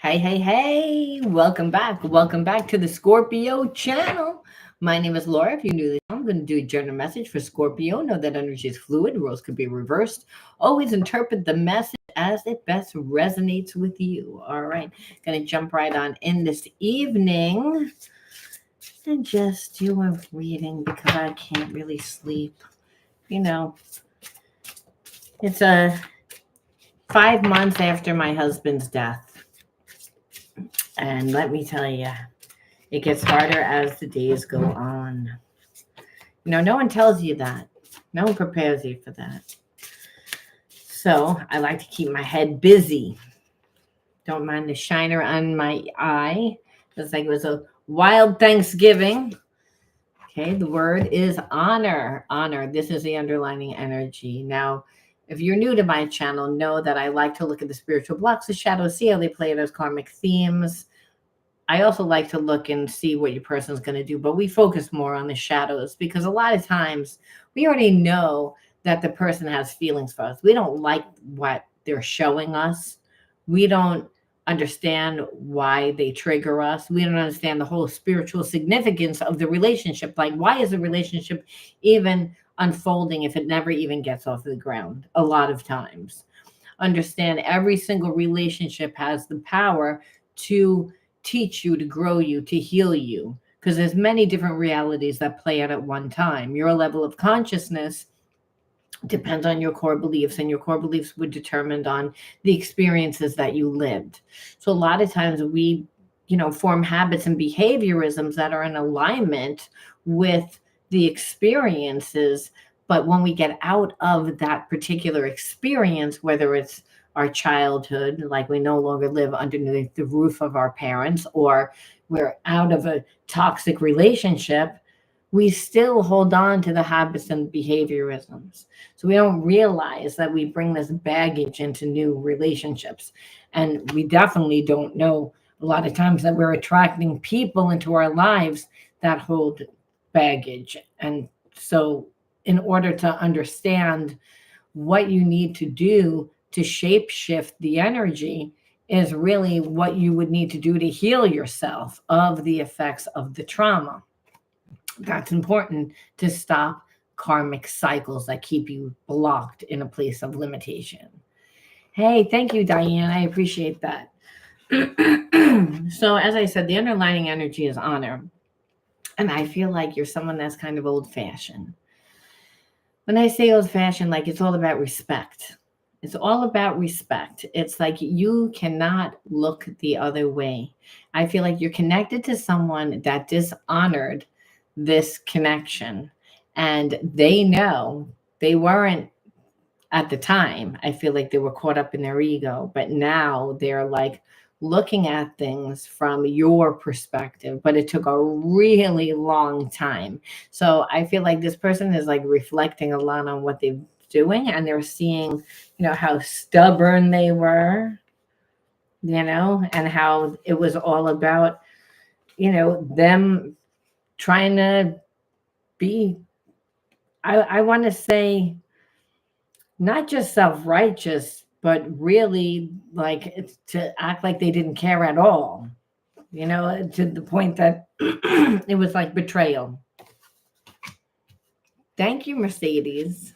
Hey, hey, hey, welcome back. Welcome back to the Scorpio channel. My name is Laura. If you're new, I'm going to do a general message for Scorpio. Know that energy is fluid, roles could be reversed. Always interpret the message as it best resonates with you. All right, going to jump right on in this evening and just do a reading because I can't really sleep. You know, it's 5 months after my husband's death. And let me tell you, it gets harder as the days go on. No one tells you that. No one prepares you for that. So I like to keep my head busy. Don't mind the shiner on my eye. It's like it was a wild Thanksgiving. Okay, the word is honor. Honor. This is the underlining energy. Now, if you're new to my channel, know that I like to look at the spiritual blocks of shadows, see how they play those karmic themes. I also like to look and see what your person's going to do, but we focus more on the shadows because a lot of times we already know that the person has feelings for us. We don't like what they're showing us. We don't understand why they trigger us. We don't understand the whole spiritual significance of the relationship. Like, why is the relationship even unfolding if it never even gets off the ground? A lot of times. Understand every single relationship has the power to teach you, to grow you, to heal you, because there's many different realities that play out at one time. Your level of consciousness depends on your core beliefs, and your core beliefs were determined on the experiences that you lived. So a lot of times we form habits and behaviorisms that are in alignment with the experiences. But when we get out of that particular experience, whether it's our childhood, like we no longer live underneath the roof of our parents, or we're out of a toxic relationship, we still hold on to the habits and behaviorisms. So we don't realize that we bring this baggage into new relationships. And we definitely don't know a lot of times that we're attracting people into our lives that hold baggage. And so in order to understand what you need to do to shape shift the energy is really what you would need to do to heal yourself of the effects of the trauma. That's important to stop karmic cycles that keep you blocked in a place of limitation. Hey, thank you, Diane. I appreciate that. So, as I said, the underlying energy is honor. And I feel like you're someone that's kind of old fashioned. When I say old fashioned, like it's all about respect. It's all about respect. It's like you cannot look the other way. I feel like you're connected to someone that dishonored this connection, and they know they weren't at the time. I feel like they were caught up in their ego, but now they're like looking at things from your perspective, but it took a really long time. So I feel like this person is like reflecting a lot on what they're doing, and they're seeing, how stubborn they were, and how it was all about, them trying to be, I want to say, not just self-righteous, but really like to act like they didn't care at all, to the point that it was like betrayal. Thank you, Mercedes.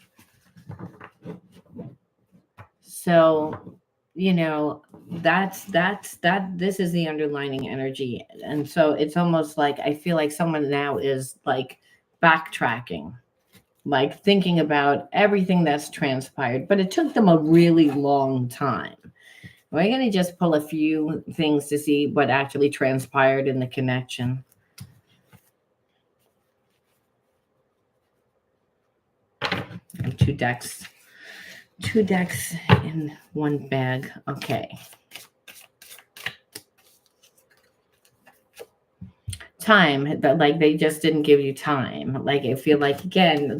So, that this is the underlining energy. And so it's almost like I feel like someone now is like backtracking, like thinking about everything that's transpired, but it took them a really long time. We're going to just pull a few things to see what actually transpired in the connection. And two decks in one bag. Okay. Time, that like they just didn't give you time. Like I feel like again,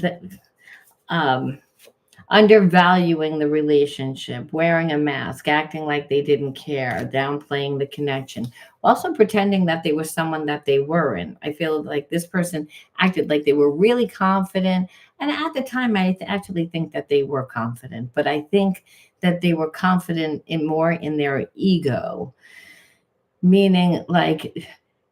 undervaluing the relationship, wearing a mask, acting like they didn't care, downplaying the connection, also pretending that they were someone that they weren't. I feel like this person acted like they were really confident. And at the time, I actually think that they were confident, but I think that they were confident in more in their ego. meaning like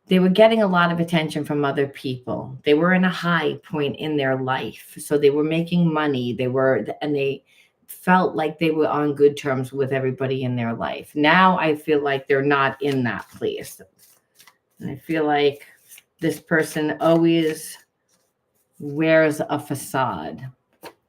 they were getting a lot of attention from other people. They were in a high point in their life. So they were making money. And they felt like they were on good terms with everybody in their life. Now I feel like they're not in that place. And I feel like this person always wears a facade,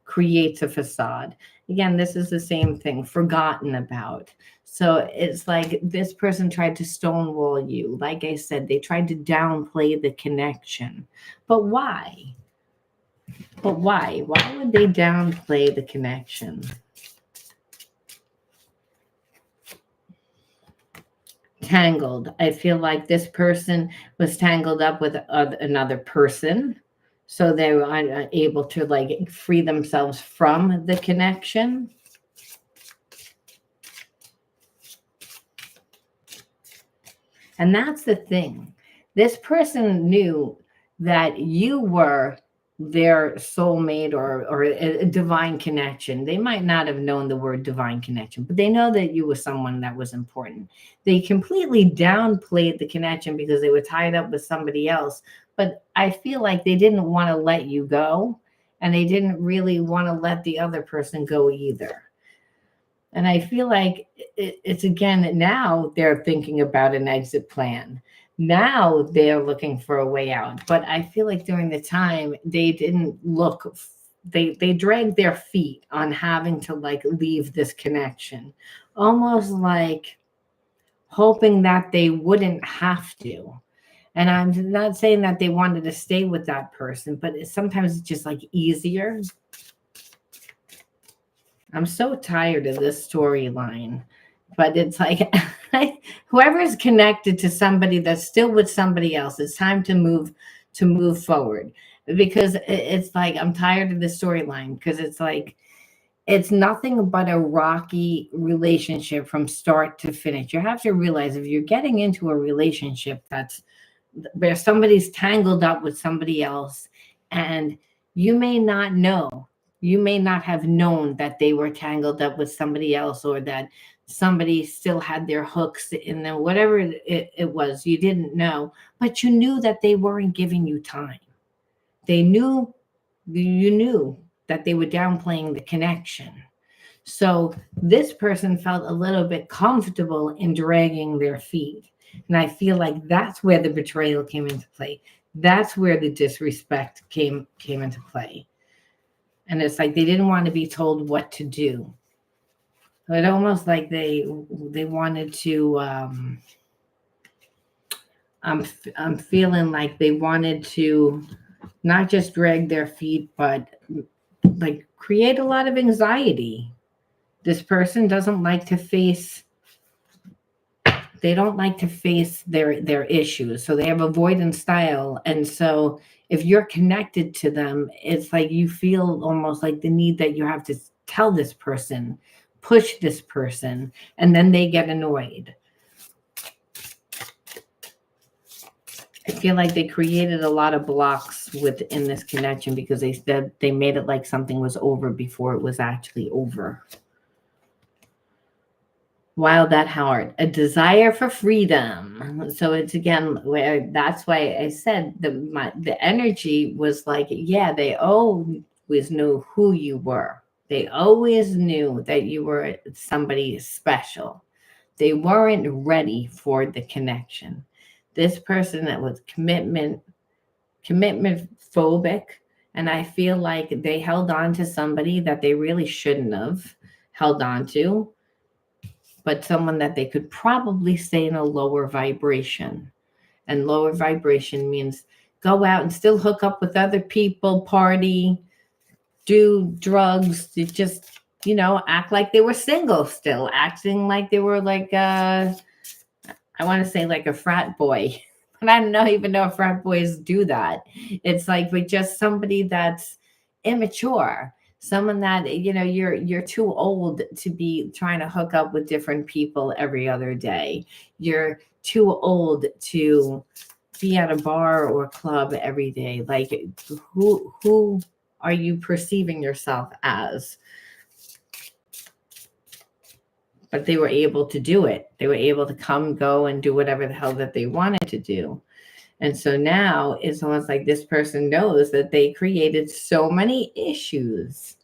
creates a facade. Again, this is the same thing, forgotten about. So it's like this person tried to stonewall you. Like I said, they tried to downplay the connection. But why? But why? Why would they downplay the connection? Tangled. I feel like this person was tangled up with another person. So they were unable to like free themselves from the connection. And that's the thing. This person knew that you were their soulmate or a divine connection. They might not have known the word divine connection, but they know that you were someone that was important. They completely downplayed the connection because they were tied up with somebody else. But I feel like they didn't want to let you go, and they didn't really want to let the other person go either. And I feel like it's again, now they're thinking about an exit plan. Now they're looking for a way out. But I feel like during the time they didn't look, they dragged their feet on having to like leave this connection, almost like hoping that they wouldn't have to. And I'm not saying that they wanted to stay with that person, but sometimes it's just like easier. I'm so tired of this storyline, but it's like whoever is connected to somebody that's still with somebody else, it's time to move forward, because it's like I'm tired of this storyline, because it's like it's nothing but a rocky relationship from start to finish. You have to realize if you're getting into a relationship that's where somebody's tangled up with somebody else, and you may not know, you may not have known that they were tangled up with somebody else, or that somebody still had their hooks in them, whatever it was, you didn't know, but you knew that they weren't giving you time. They knew, you knew that they were downplaying the connection. So this person felt a little bit comfortable in dragging their feet. And I feel like that's where the betrayal came into play. That's where the disrespect came into play. And it's like they didn't want to be told what to do. It almost like they wanted to. I'm feeling like they wanted to not just drag their feet, but like create a lot of anxiety. This person doesn't like to face. They don't like to face their issues, so they have avoidance style. And so if you're connected to them, it's like you feel almost like the need that you have to tell this person, push this person, and then they get annoyed. I feel like they created a lot of blocks within this connection because they made it like something was over before it was actually over. Wild at heart, a desire for freedom. So it's again where that's why I said the energy was like, yeah, they always knew who you were. They always knew that you were somebody special. They weren't ready for the connection. This person that was commitment phobic, and I feel like they held on to somebody that they really shouldn't have held on to, but someone that they could probably stay in a lower vibration. And lower vibration means go out and still hook up with other people, party, do drugs, to just, act like they were single still, acting like they were like, I want to say like a frat boy. But I don't even know if frat boys do that. It's like with just somebody that's immature, someone that you're too old to be trying to hook up with different people every other day. You're too old to be at a bar or club every day. Like who are you perceiving yourself as? but they were able to do it. They were able to come, go, and do whatever the hell that they wanted to do. And so now it's almost like this person knows that they created so many issues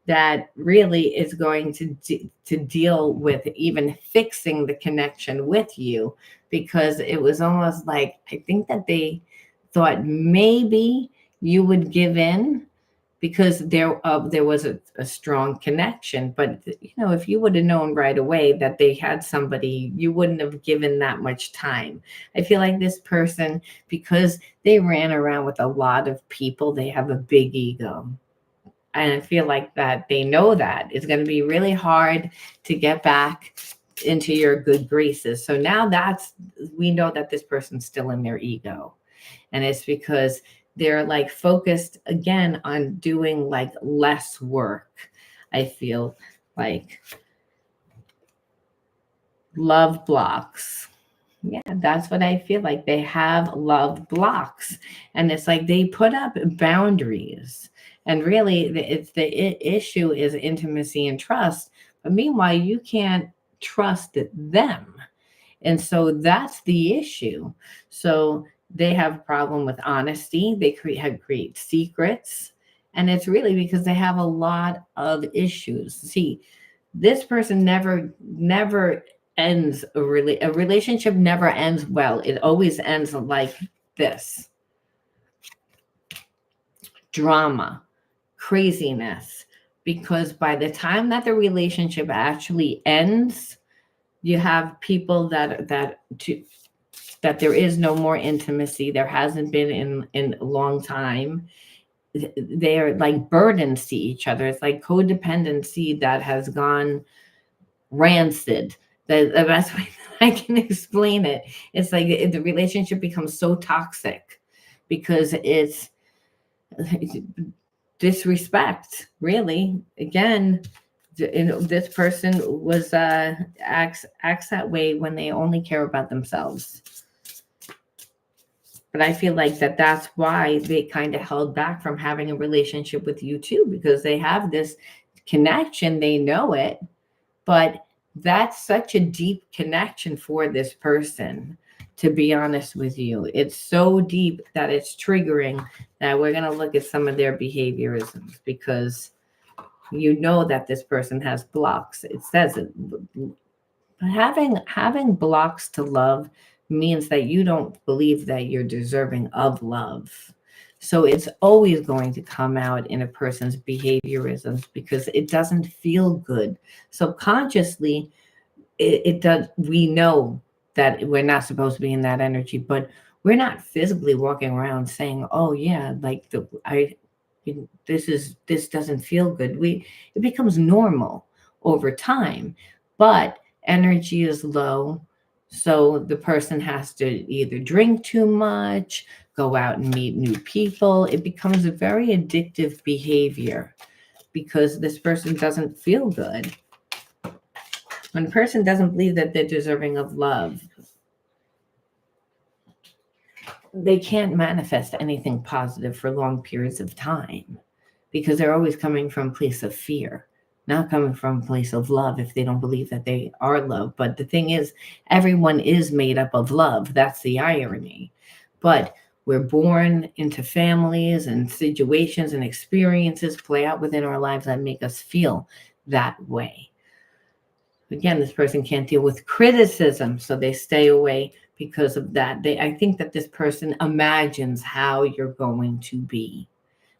that really is going to deal with even fixing the connection with you, because it was almost like, I think that they thought maybe you would give in because there was a strong connection. But if you would have known right away that they had somebody, you wouldn't have given that much time. I feel like this person, because they ran around with a lot of people, they have a big ego. And I feel like that they know that it's going to be really hard to get back into your good graces. So now we know that this person's still in their ego. And it's because they're like focused again on doing like less work. I feel like love blocks. Yeah, that's what I feel like. They have love blocks. And it's like they put up boundaries. And really, the issue is intimacy and trust. But meanwhile, you can't trust them. And so that's the issue. So they have a problem with honesty. They create secrets. And it's really because they have a lot of issues. See, this person never ends a relationship never ends well. It always ends like this. Drama, craziness. Because by the time that the relationship actually ends, you have people that there is no more intimacy. There hasn't been in a long time. They're like burdens to each other. It's like codependency that has gone rancid. The best way that I can explain it, it's like the relationship becomes so toxic because it's disrespect. Really, again, this person was acts that way when they only care about themselves. But I feel like that's why they kind of held back from having a relationship with you too, because they have this connection, they know it, but that's such a deep connection for this person, to be honest with you. It's so deep that it's triggering that we're going to look at some of their behaviorisms, because that this person has blocks. It says it. Having blocks to love means that you don't believe that you're deserving of love. So it's always going to come out in a person's behaviorisms because it doesn't feel good. Subconsciously, it does. We know that we're not supposed to be in that energy, but we're not physically walking around saying, "Oh yeah, like this doesn't feel good." It becomes normal over time, but energy is low. So the person has to either drink too much, go out and meet new people. It becomes a very addictive behavior because this person doesn't feel good. When a person doesn't believe that they're deserving of love, they can't manifest anything positive for long periods of time because they're always coming from a place of fear, not coming from a place of love if they don't believe that they are loved. But the thing is, everyone is made up of love. That's the irony. But we're born into families and situations and experiences play out within our lives that make us feel that way. Again, this person can't deal with criticism, so they stay away because of that. I think that this person imagines how you're going to be.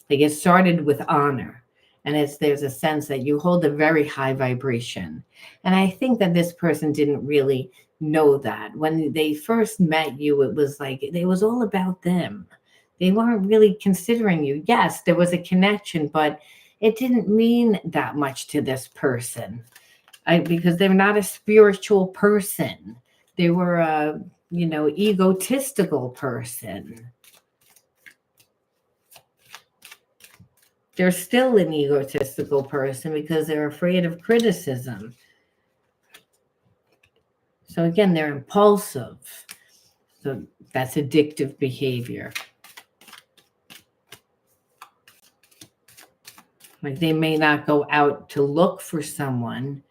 They get started with honor, and there's a sense that you hold a very high vibration. And I think that this person didn't really know that. When they first met you, it was like it was all about them. They weren't really considering you. Yes, there was a connection, but it didn't mean that much to this person. Because they're not a spiritual person. They were a, egotistical person. They're still an egotistical person because they're afraid of criticism. So again, they're impulsive. So that's addictive behavior. Like they may not go out to look for someone,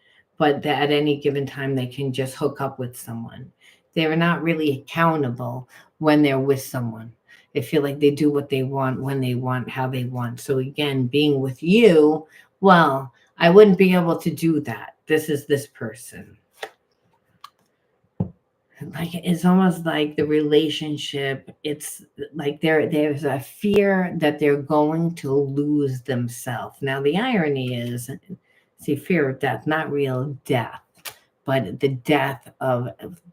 but that at any given time they can just hook up with someone. They're not really accountable when they're with someone. They feel like they do what they want, when they want, how they want. So again, being with you, well, I wouldn't be able to do that. This is this person. Like it's almost like the relationship, it's like there's a fear that they're going to lose themselves. Now the irony is, see, fear of death, not real death, but the death of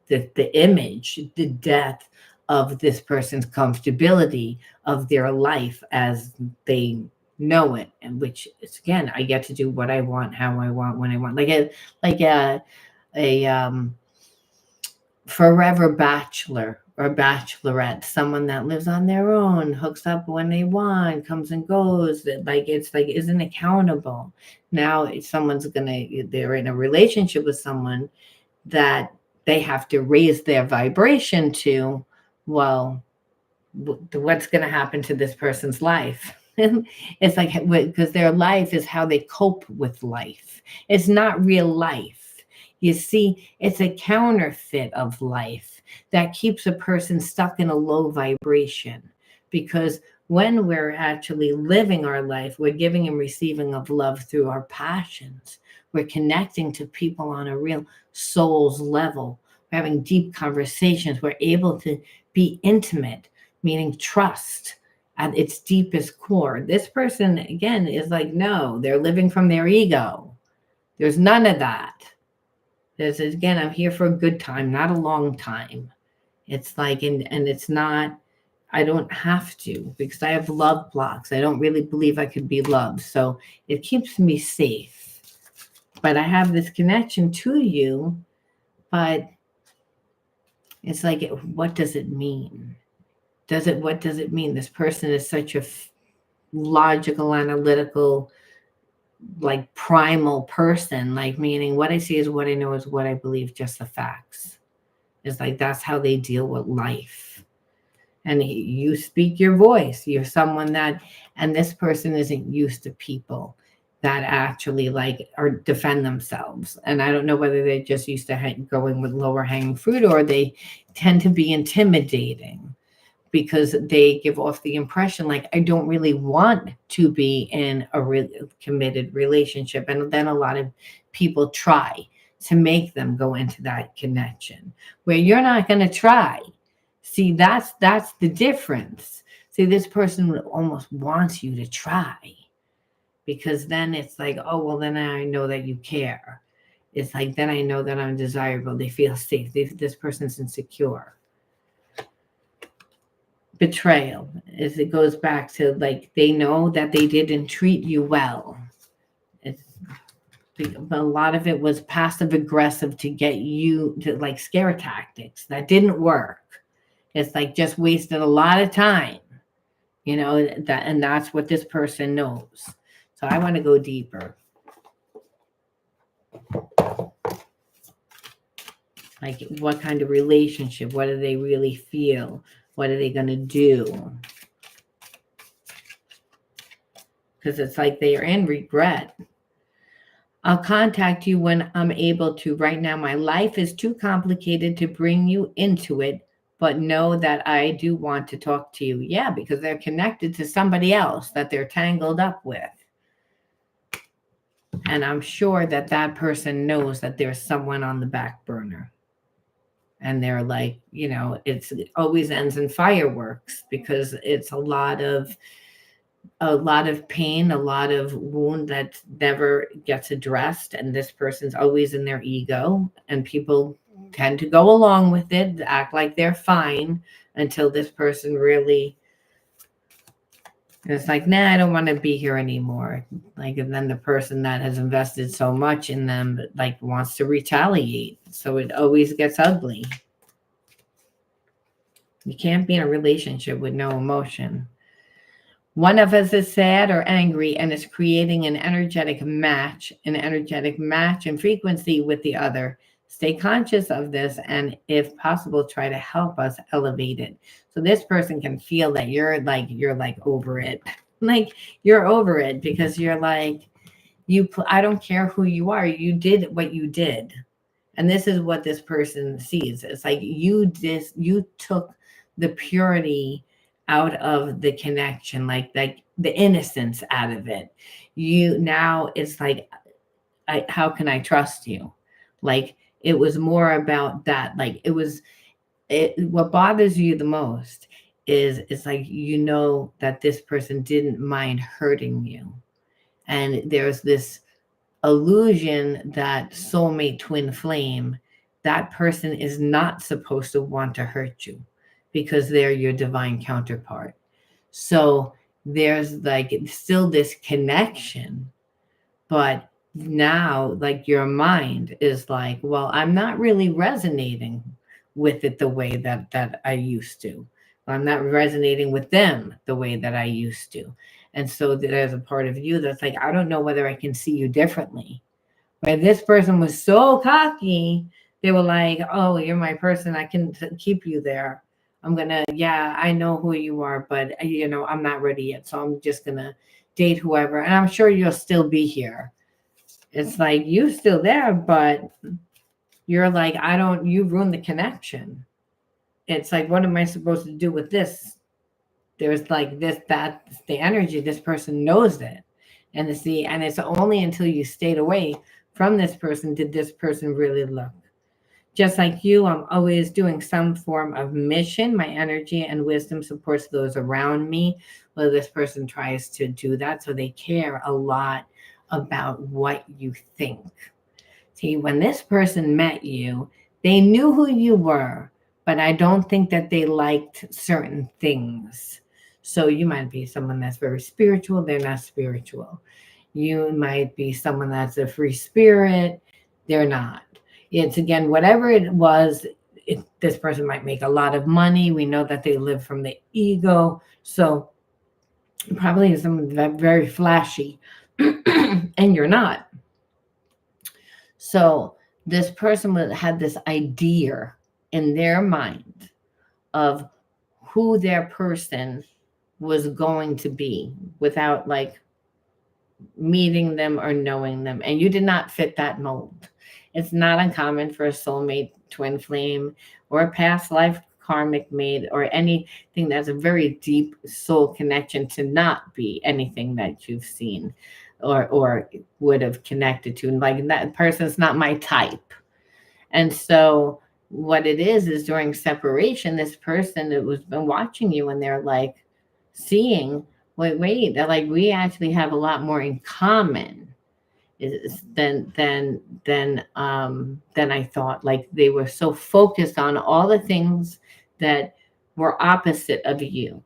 the image, the death of this person's comfortability of their life as they know it, and which is, again, I get to do what I want, how I want, when I want, like a forever bachelor or bachelorette, someone that lives on their own, hooks up when they want, comes and goes, like it's like isn't accountable. Now if they're in a relationship with someone that they have to raise their vibration to, well, what's going to happen to this person's life? It's like, because their life is how they cope with life. It's not real life. You see, it's a counterfeit of life that keeps a person stuck in a low vibration. Because when we're actually living our life, we're giving and receiving of love through our passions. We're connecting to people on a real soul's level. We're having deep conversations. We're able to be intimate, meaning trust at its deepest core. This person, again, is like, no, they're living from their ego. There's none of that. There's, again, I'm here for a good time, not a long time. It's like, and it's not, I don't have to, because I have love blocks. I don't really believe I could be loved. So it keeps me safe. But I have this connection to you, but it's like, what does it mean? What does it mean? This person is such a logical, analytical, like primal person, like meaning what I see is what I know is what I believe, just the facts. It's like, that's how they deal with life. And you speak your voice. You're someone that, and this person isn't used to people that actually like or defend themselves. And I don't know whether they're just used to going with lower hanging fruit, or they tend to be intimidating, because they give off the impression like, I don't really want to be in a committed relationship. And then a lot of people try to make them go into that connection where you're not going to try. See, that's the difference. See, this person almost wants you to try, because then it's like, oh, well, then I know that you care. It's like, then I know that I'm desirable. They feel safe. This person's insecure. Betrayal, is it goes back to like, they know that they didn't treat you well. But a lot of it was passive aggressive to get you to, like, scare tactics that didn't work. It's like just wasted a lot of time, that, and that's what this person knows. So I want to go deeper. Like, what kind of relationship? What do they really feel? What are they going to do? Because it's like they are in regret. I'll contact you when I'm able to. Right now, my life is too complicated to bring you into it, but know that I do want to talk to you. Yeah, because they're connected to somebody else that they're tangled up with. And I'm sure that person knows that there's someone on the back burner. And they're like, it always ends in fireworks, because it's a lot of pain, a lot of wound that never gets addressed. And this person's always in their ego, and people tend to go along with it, act like they're fine, until this person really is like, nah, I don't want to be here anymore. Like, and then the person that has invested so much in them, like, wants to retaliate. So it always gets ugly. You can't be in a relationship with no emotion. One of us is sad or angry and is creating an energetic match in frequency with the other. Stay conscious of this, and if possible, try to help us elevate it. So this person can feel that you're like over it. Like, you're over it, because you're like, I don't care who you are. You did what you did. And this is what this person sees. It's like you took the purity out of the connection, like the innocence out of it. You now it's like, how can I trust you? Like it was more about that. Like what bothers you the most is it's like that this person didn't mind hurting you. And there's this illusion that soulmate twin flame, that person is not supposed to want to hurt you because they're your divine counterpart. So there's like still this connection, but now like your mind is like, well, I'm not really resonating with it the way that I used to. I'm not resonating with them the way that I used to. And so there's a part of you that's like, I don't know whether I can see you differently. Where this person was so cocky, they were like, oh, you're my person. I can keep you there. Yeah, I know who you are, but I'm not ready yet. So I'm just going to date whoever. And I'm sure you'll still be here. It's like, you're still there, but you're like, you ruined the connection. It's like, what am I supposed to do with this? There's like that's the energy. This person knows it. And it's only until you stayed away from this person did this person really look. Just like you, I'm always doing some form of mission. My energy and wisdom supports those around me. Well, this person tries to do that. So they care a lot about what you think. See, when this person met you, they knew who you were, but I don't think that they liked certain things. So you might be someone that's very spiritual, they're not spiritual. You might be someone that's a free spirit, they're not. It's again, whatever it was, this person might make a lot of money. We know that they live from the ego. So probably someone that's very flashy, and you're not. So this person had this idea in their mind of who their person was going to be without like meeting them or knowing them. And you did not fit that mold. It's not uncommon for a soulmate twin flame or a past life karmic mate or anything that's a very deep soul connection to not be anything that you've seen or would have connected to. And like that person's not my type. And so what it is during separation, this person that was been watching you and they're like seeing, wait, they're like, we actually have a lot more in common than I thought. Like they were so focused on all the things that were opposite of you.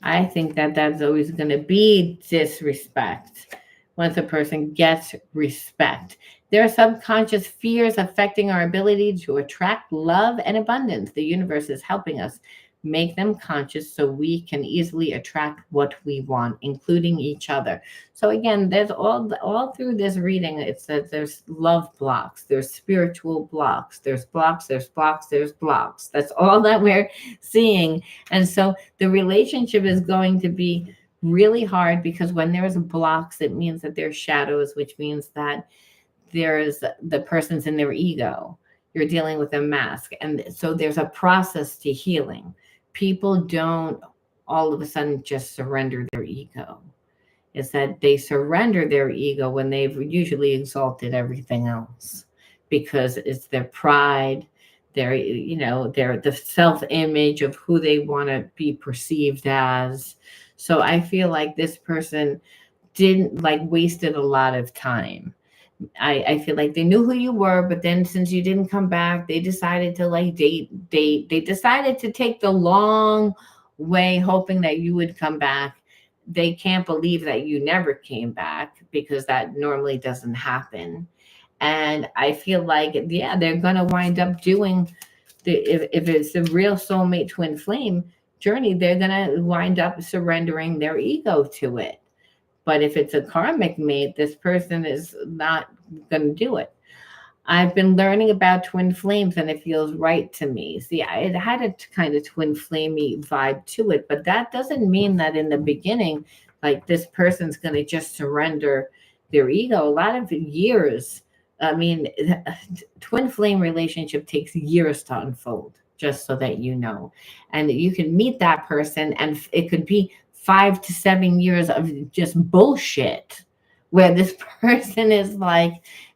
I think that that's always going to be disrespect. Once a person gets respect, there are subconscious fears affecting our ability to attract love and abundance. The universe is helping us make them conscious so we can easily attract what we want, including each other. So again, there's all through this reading, it says there's love blocks, there's spiritual blocks, there's blocks, there's blocks, there's blocks. That's all that we're seeing. And so the relationship is going to be really hard because when there's blocks, it means that there's shadows, which means that there's the person's in their ego. You're dealing with a mask. And so there's a process to healing. People don't all of a sudden just surrender their ego. It's that they surrender their ego when they've usually exalted everything else because it's their pride, their the self-image of who they want to be perceived as. So I feel like this person didn't wasted a lot of time. I feel like they knew who you were, but then since you didn't come back, they decided to date. They decided to take the long way, hoping that you would come back. They can't believe that you never came back because that normally doesn't happen. And I feel like, yeah, they're going to wind up doing if it's a real soulmate twin flame journey, they're going to wind up surrendering their ego to it. But if it's a karmic mate, this person is not going to do it. I've been learning about twin flames and it feels right to me. See, it had a kind of twin flamey vibe to it, but that doesn't mean that in the beginning, like this person's going to just surrender their ego. A lot of years, I mean, twin flame relationship takes years to unfold, just so that you know. And you can meet that person and it could be 5 to 7 years of just bullshit where this person is like,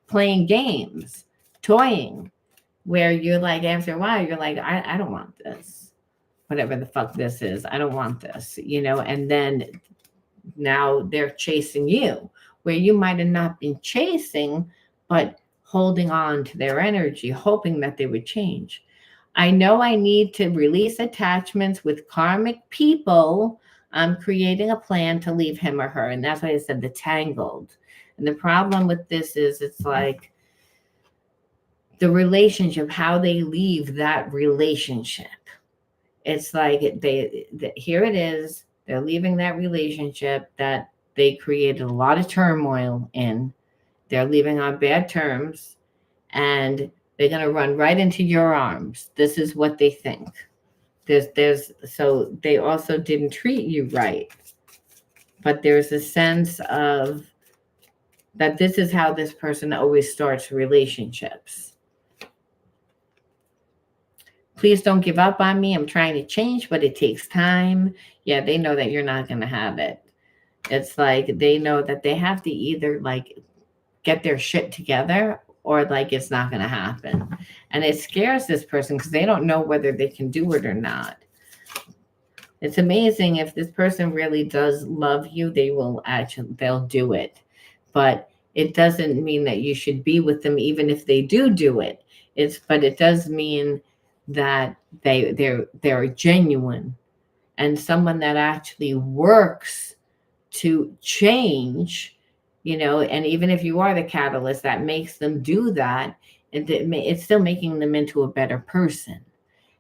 playing games, toying, where you're like, after a while, you're like, I don't want this. Whatever the fuck this is, I don't want this, and then now they're chasing you, where you might have not been chasing, but holding on to their energy, hoping that they would change. I know I need to release attachments with karmic people. I'm creating a plan to leave him or her. And that's why I said the tangled. And the problem with this is it's like the relationship, how they leave that relationship. It's like here it is. They're leaving that relationship that they created a lot of turmoil in. They're leaving on bad terms and they're going to run right into your arms. This is what they think. So they also didn't treat you right. But there's a sense of that this is how this person always starts relationships. Please don't give up on me. I'm trying to change, but it takes time. Yeah, they know that you're not going to have it. It's like they know that they have to either like get their shit together or like it's not going to happen. And it scares this person because they don't know whether they can do it or not. It's amazing if this person really does love you, they'll do it. But it doesn't mean that you should be with them even if they do it. But it does mean that they're genuine and someone that actually works to change, and even if you are the catalyst that makes them do that, it's still making them into a better person.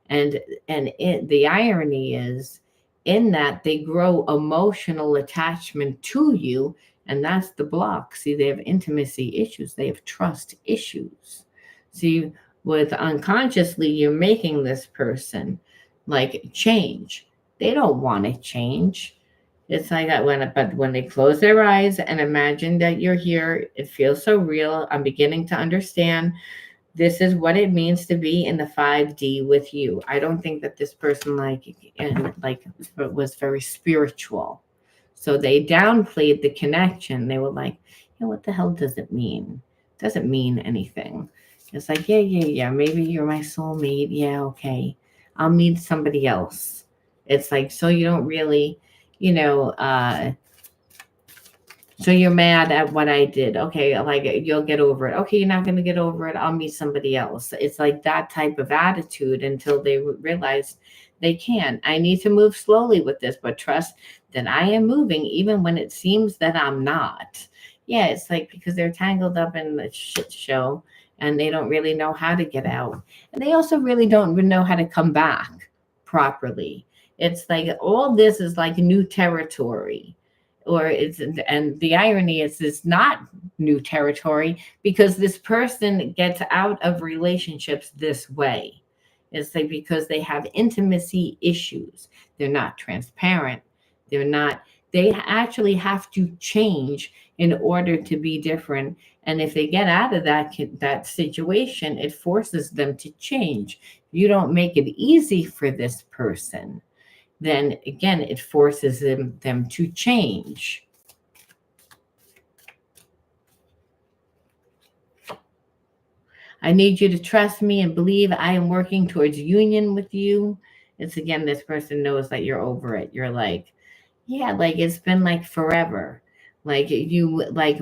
And the irony is in that they grow emotional attachment to you, and that's the block. See, they have intimacy issues, they have trust issues. See, with unconsciously, you're making this person like change. They don't want to change. It's like that when they close their eyes and imagine that you're here, it feels so real. I'm beginning to understand. This is what it means to be in the 5D with you. I don't think that this person was very spiritual. So they downplayed the connection. They were like, what the hell does it mean? It doesn't mean anything. It's like, yeah. Maybe you're my soulmate. Yeah, okay. I'll meet somebody else. It's like, so you don't really, so you're mad at what I did. Okay, like you'll get over it. Okay, you're not going to get over it. I'll meet somebody else. It's like that type of attitude until they realize they can. I need to move slowly with this, but trust that I am moving even when it seems that I'm not. Yeah, it's like because they're tangled up in the shit show and they don't really know how to get out. And they also really don't know how to come back properly. It's like all this is like new territory. And the irony is it's not new territory because this person gets out of relationships this way. It's like because they have intimacy issues. They're not transparent. They actually have to change in order to be different. And if they get out of that situation, it forces them to change. You don't make it easy for this person, then again, it forces them to change. I need you to trust me and believe I am working towards union with you. It's again, this person knows that you're over it. You're like, yeah, like it's been like forever. Like you like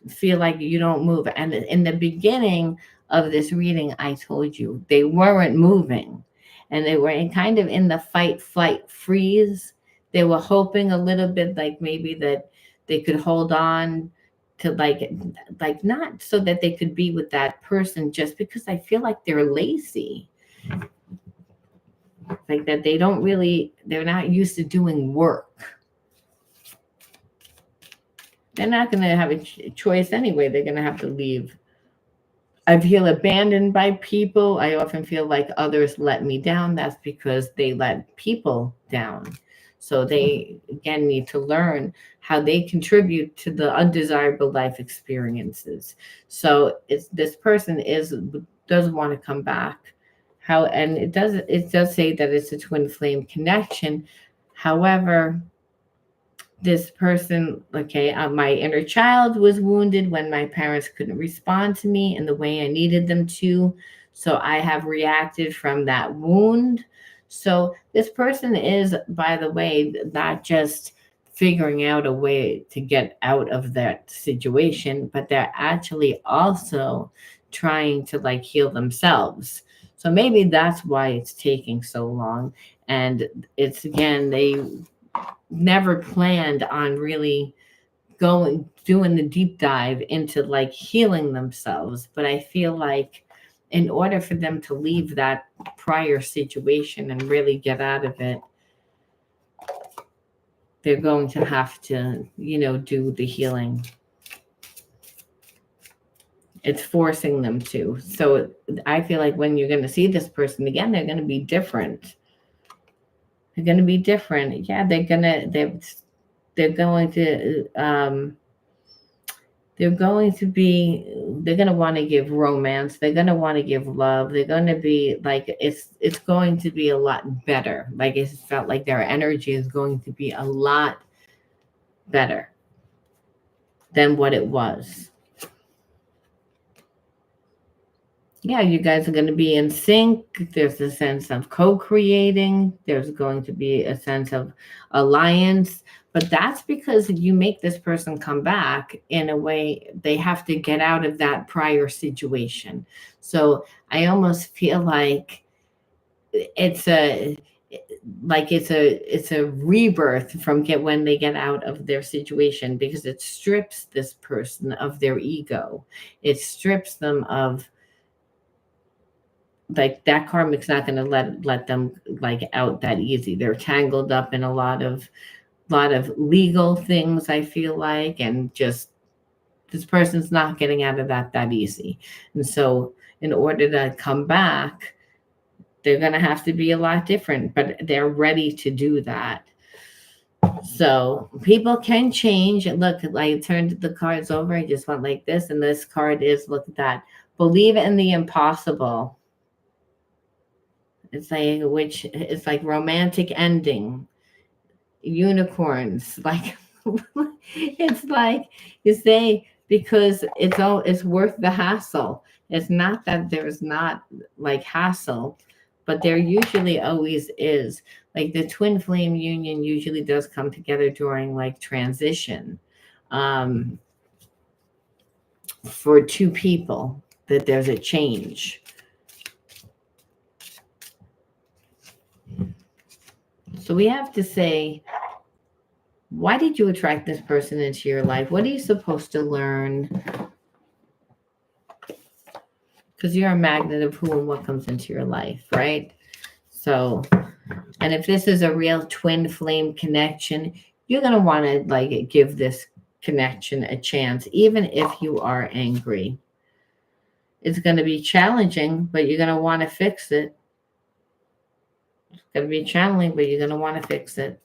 feel like you don't move. And in the beginning of this reading, I told you they weren't moving. And they were kind of in the fight, flight, freeze. They were hoping a little bit like maybe that they could hold on to like not so that they could be with that person just because I feel like they're lazy. Like that they're not used to doing work. They're not going to have a choice anyway. They're going to have to leave. I feel abandoned by people. I often feel like others let me down. That's because they let people down. So they, again, need to learn how they contribute to the undesirable life experiences. So it's this person does want to come back. How and it does say that it's a twin flame connection. However, this person, okay, my inner child was wounded when my parents couldn't respond to me in the way I needed them to. So I have reacted from that wound. So this person is, by the way, not just figuring out a way to get out of that situation, but they're actually also trying to like heal themselves. So maybe that's why it's taking so long. And it's again, they never planned on really going doing the deep dive into like healing themselves, but I feel like in order for them to leave that prior situation and really get out of it, they're going to have to, do the healing. It's forcing them to. So I feel like when you're going to see this person again, they're going to be different. They're going to be different. Yeah, they're going to they're going to want to give romance, they're going to want to give love, they're going to be like it's going to be a lot better. Like it felt like their energy is going to be a lot better than what it was. Yeah, you guys are going to be in sync. There's a sense of co-creating. There's going to be a sense of alliance. But that's because you make this person come back in a way they have to get out of that prior situation. So I almost feel like it's a it's a rebirth from when they get out of their situation, because it strips this person of their ego. It strips them of like that karmic's not going to let them like out that easy. They're tangled up in a lot of legal things, I feel like, and just this person's not getting out of that easy. And so in order to come back, they're going to have to be a lot different, but they're ready to do that. So people can change. Look, I turned the cards over. I just went like this, and this card is, look at that, believe in the impossible. It's like, which it's like romantic ending, unicorns. Like it's like you say, because it's worth the hassle. It's not that there's not like hassle, but there usually always is. Like the twin flame union usually does come together during like transition, um, for two people, that there's a change. So we have to say, why did you attract this person into your life? What are you supposed to learn? Because you're a magnet of who and what comes into your life, right? So, and if this is a real twin flame connection, you're going to want to like give this connection a chance, even if you are angry. It's going to be challenging, but you're going to want to fix it. It's going to be challenging, but you're going to want to fix it.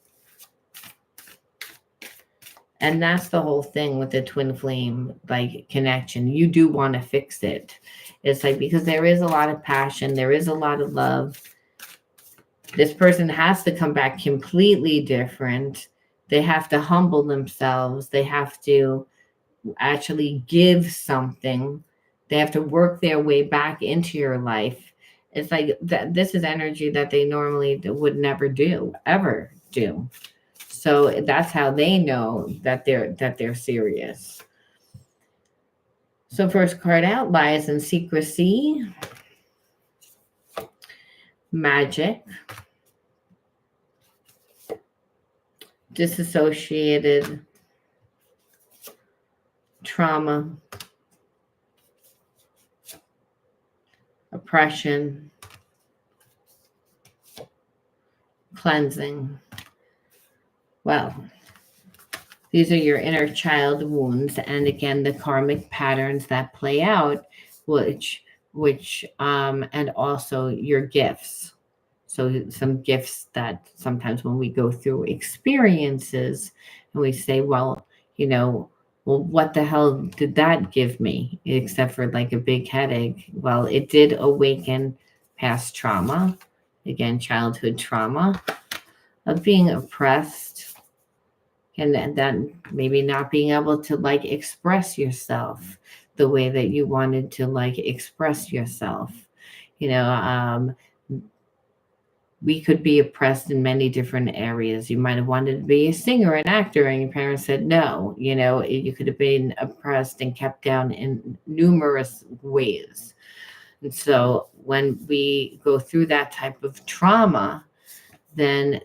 And that's the whole thing with the twin flame like connection. You do want to fix it. It's like, because there is a lot of passion, there is a lot of love. This person has to come back completely different. They have to humble themselves. They have to actually give something. They have to work their way back into your life. It's like that. This is energy that they normally would never do, ever do. So that's how they know that they're serious. So first card out, lies and secrecy, magic, disassociated, trauma, oppression, cleansing. Well, these are your inner child wounds, and again, the karmic patterns that play out which and also your gifts. So some gifts that sometimes when we go through experiences and we say, well, you know, well, what the hell did that give me? Except for like a big headache. Well, it did awaken past trauma, again, childhood trauma of being oppressed, and then maybe not being able to like express yourself the way that you wanted to like express yourself. You know, we could be oppressed in many different areas. You might have wanted to be a singer, an actor, and your parents said no. You know, you could have been oppressed and kept down in numerous ways. And so when we go through that type of trauma, then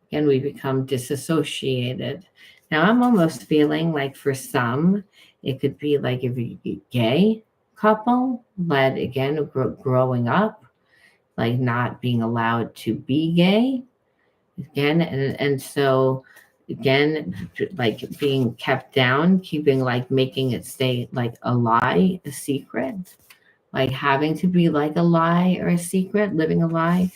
again, we become disassociated. Now, I'm almost feeling like for some, it could be like if a gay couple led again growing up, like not being allowed to be gay again, and so again, like being kept down, keeping like making it stay like a lie, a secret, like having to be like a lie or a secret, living a lie.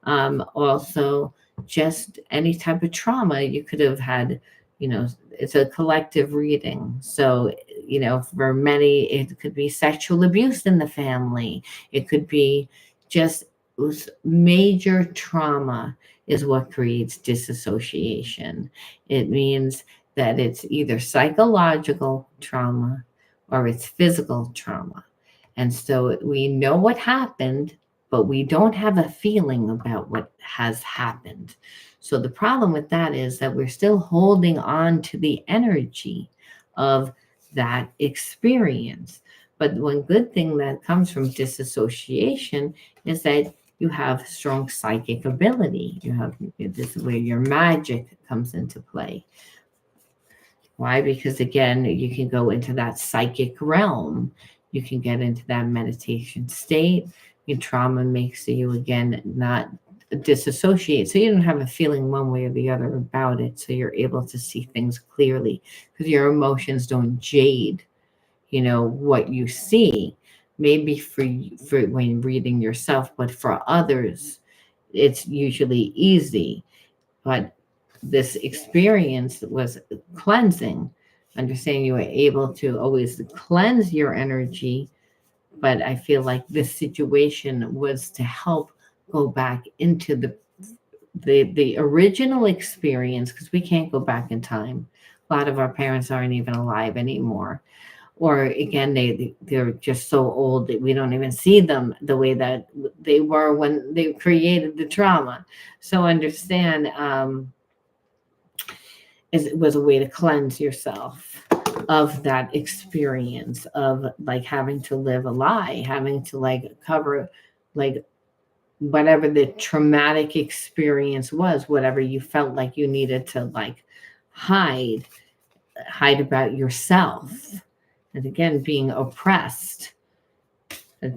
Also, just any type of trauma you could have had, you know, it's a collective reading. So, you know, for many, it could be sexual abuse in the family. It could be just major trauma is what creates disassociation. It means that it's either psychological trauma or it's physical trauma. And so we know what happened, but we don't have a feeling about what has happened. So the problem with that is that we're still holding on to the energy of that experience. But one good thing that comes from disassociation is that you have strong psychic ability. You have this is where your magic comes into play. Why? Because again, you can go into that psychic realm. You can get into that meditation state. Your trauma makes you again not disassociate. So you don't have a feeling one way or the other about it. So you're able to see things clearly because your emotions don't jade, you know, what you see. Maybe for when reading yourself, but for others, it's usually easy. But this experience was cleansing. Understanding you were able to always cleanse your energy, but I feel like this situation was to help go back into the original experience because we can't go back in time. A lot of our parents aren't even alive anymore, or again they're just so old that we don't even see them the way that they were when they created the trauma. So understand it was a way to cleanse yourself of that experience of like having to live a lie, having to like cover like whatever the traumatic experience was, whatever you felt like you needed to like hide about yourself. And again, being oppressed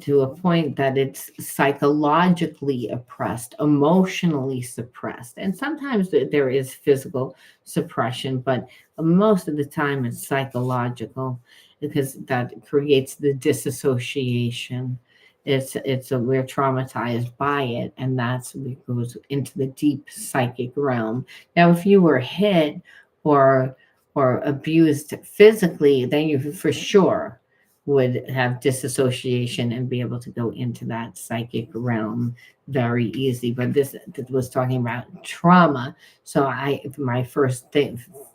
to a point that it's psychologically oppressed, emotionally suppressed. And sometimes there is physical suppression, but most of the time it's psychological because that creates the disassociation. We're traumatized by it, and that's what goes into the deep psychic realm. Now, if you were hit or abused physically, then you for sure would have disassociation and be able to go into that psychic realm very easy. But this was talking about trauma. So my first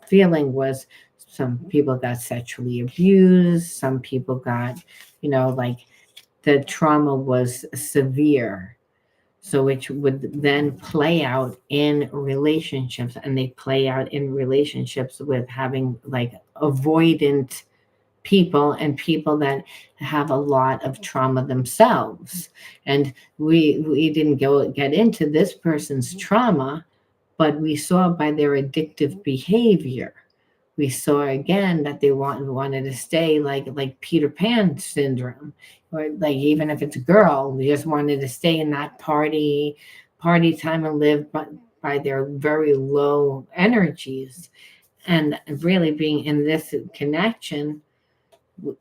feeling was some people got sexually abused. Some people got, you know, like the trauma was severe. So which would then play out in relationships, and they play out in relationships with having like avoidant people and people that have a lot of trauma themselves. And we didn't get into this person's trauma, but we saw by their addictive behavior. We saw again that they wanted to stay like Peter Pan syndrome, or like even if it's a girl, they just wanted to stay in that party time and live by their very low energies. And really being in this connection,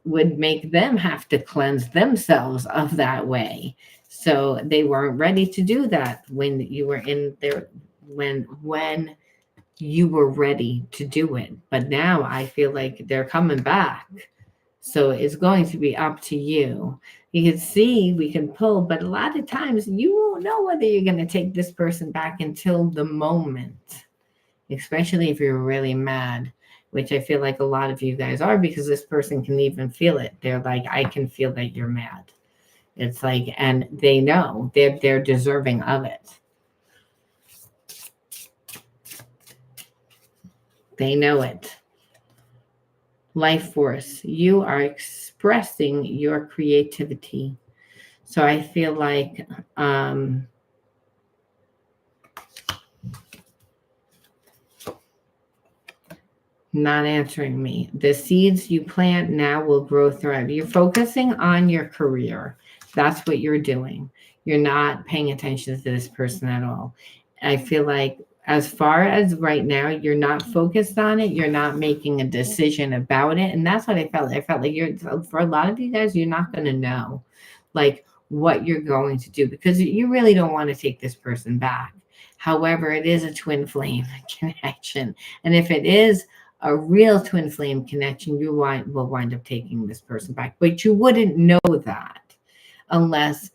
would make them have to cleanse themselves of that way. So they weren't ready to do that when you were in there, when you were ready to do it. But now I feel like they're coming back. So it's going to be up to you. You can see, we can pull, but a lot of times you won't know whether you're going to take this person back until the moment, especially if you're really mad, which I feel like a lot of you guys are, because this person can even feel it. They're like, I can feel that you're mad. It's like, and they know they're deserving of it. They know it. Life force, you are expressing your creativity. So I feel like not answering me. The seeds you plant now will grow, thrive. You're focusing on your career. That's what you're doing. You're not paying attention to this person at all. I feel like as far as right now, you're not focused on it. You're not making a decision about it. And that's what I felt. I felt like for a lot of you guys, you're not going to know like what you're going to do, because you really don't want to take this person back. However, it is a twin flame connection. And if it is a real twin flame connection, you will wind up taking this person back. But you wouldn't know that unless,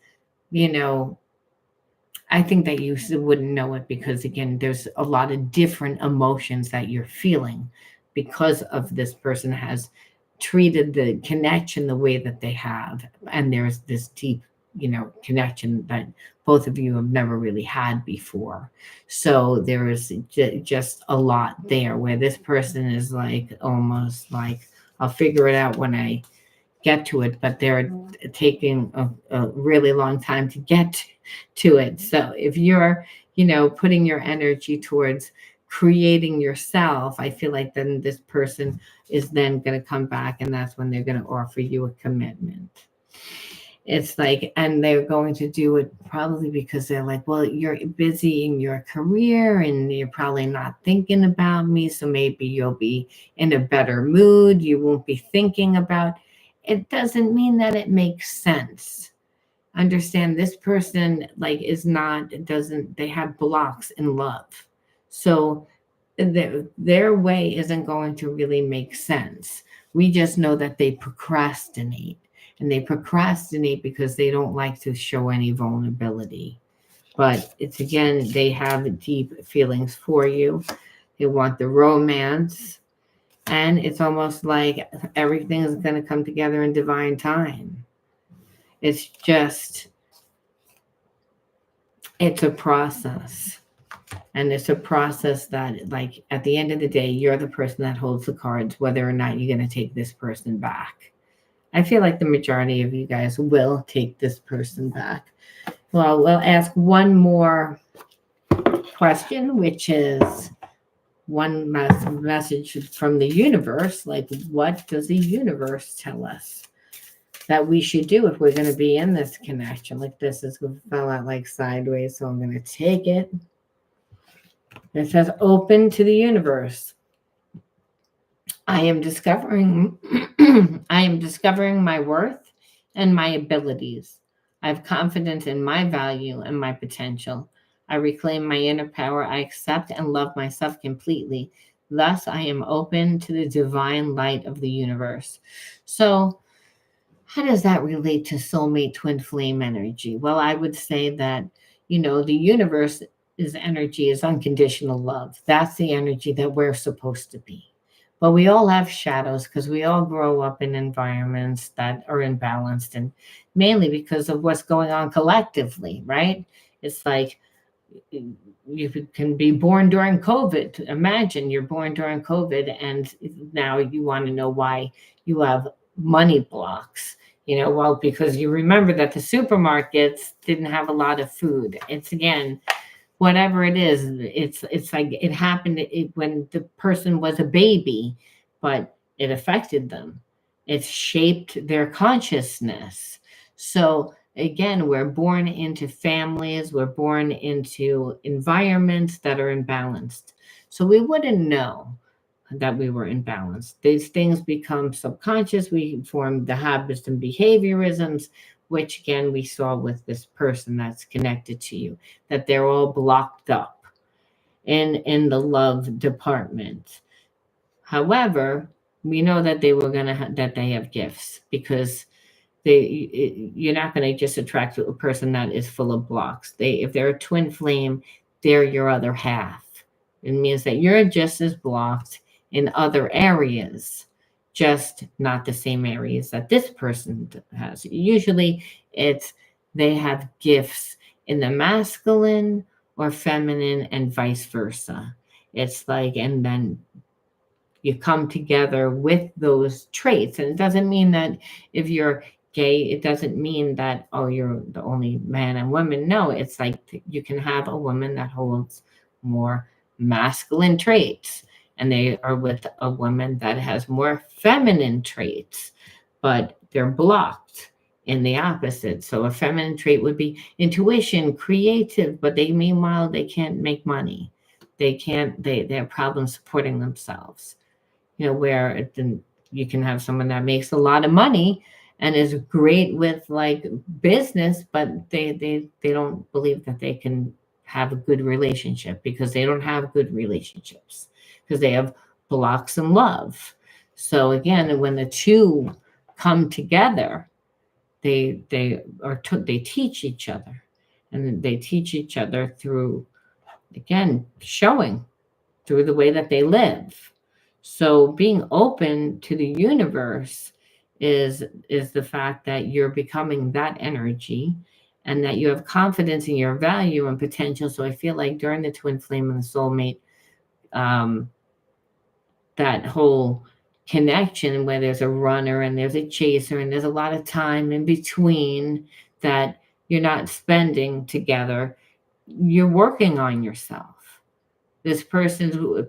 I think that you wouldn't know it because, again, there's a lot of different emotions that you're feeling because of this person has treated the connection the way that they have. And there's this deep, connection that both of you have never really had before. So there is just a lot there where this person is like, almost like, I'll figure it out when I get to it, but they're taking a really long time to get to it. So if you're, putting your energy towards creating yourself, I feel like then this person is then going to come back, and that's when they're going to offer you a commitment. It's like, and they're going to do it probably because they're like, well, you're busy in your career and you're probably not thinking about me. So maybe you'll be in a better mood. You won't be thinking about it. Doesn't mean that it makes sense. Understand, this person like they have blocks in love. So their way isn't going to really make sense. We just know that they procrastinate. And they procrastinate because they don't like to show any vulnerability. But it's, again, they have deep feelings for you. They want the romance. And it's almost like everything is going to come together in divine time. It's a process. And it's a process that, like, at the end of the day, you're the person that holds the cards, whether or not you're going to take this person back. I feel like the majority of you guys will take this person back. Well, we'll ask one more question, which is one message from the universe. Like, what does the universe tell us that we should do if we're going to be in this connection? Like, this is fell out like sideways, so I'm going to take it. It says, open to the universe. I am discovering my worth and my abilities. I have confidence in my value and my potential. I reclaim my inner power. I accept and love myself completely. Thus, I am open to the divine light of the universe. So, how does that relate to soulmate twin flame energy? Well, I would say that, the universe energy is unconditional love. That's the energy that we're supposed to be. But we all have shadows because we all grow up in environments that are imbalanced, and mainly because of what's going on collectively, right? It's like you can be born during COVID. Imagine you're born during COVID and now you want to know why you have money blocks. Well, because you remember that the supermarkets didn't have a lot of food. It's, again, whatever it is, it's like it happened when the person was a baby, but it affected them. It shaped their consciousness. So again, we're born into families, we're born into environments that are imbalanced. So we wouldn't know. that we were in balance. These things become subconscious. We form the habits and behaviorisms, which again we saw with this person that's connected to you, that they're all blocked up in the love department. However, we know that they were that they have gifts, because you're not going to just attract a person that is full of blocks. If they're a twin flame, they're your other half. It means that you're just as blocked in other areas, just not the same areas that this person has. Usually it's they have gifts in the masculine or feminine and vice versa. It's like, and then you come together with those traits. And it doesn't mean that if you're gay, it doesn't mean that, oh, you're the only man and woman. No, it's like you can have a woman that holds more masculine traits, and they are with a woman that has more feminine traits, but they're blocked in the opposite. So a feminine trait would be intuition, creative, but they meanwhile they can't make money. They have problems supporting themselves. Where you can have someone that makes a lot of money and is great with like business, but they don't believe that they can have a good relationship, because they don't have good relationships, because they have blocks in love. So again, when the two come together, they teach each other, and they teach each other through, again, showing through the way that they live. So being open to the universe is the fact that you're becoming that energy, and that you have confidence in your value and potential. So I feel like during the twin flame and the soulmate, um, that whole connection where there's a runner and there's a chaser and there's a lot of time in between that you're not spending together, you're working on yourself. This person,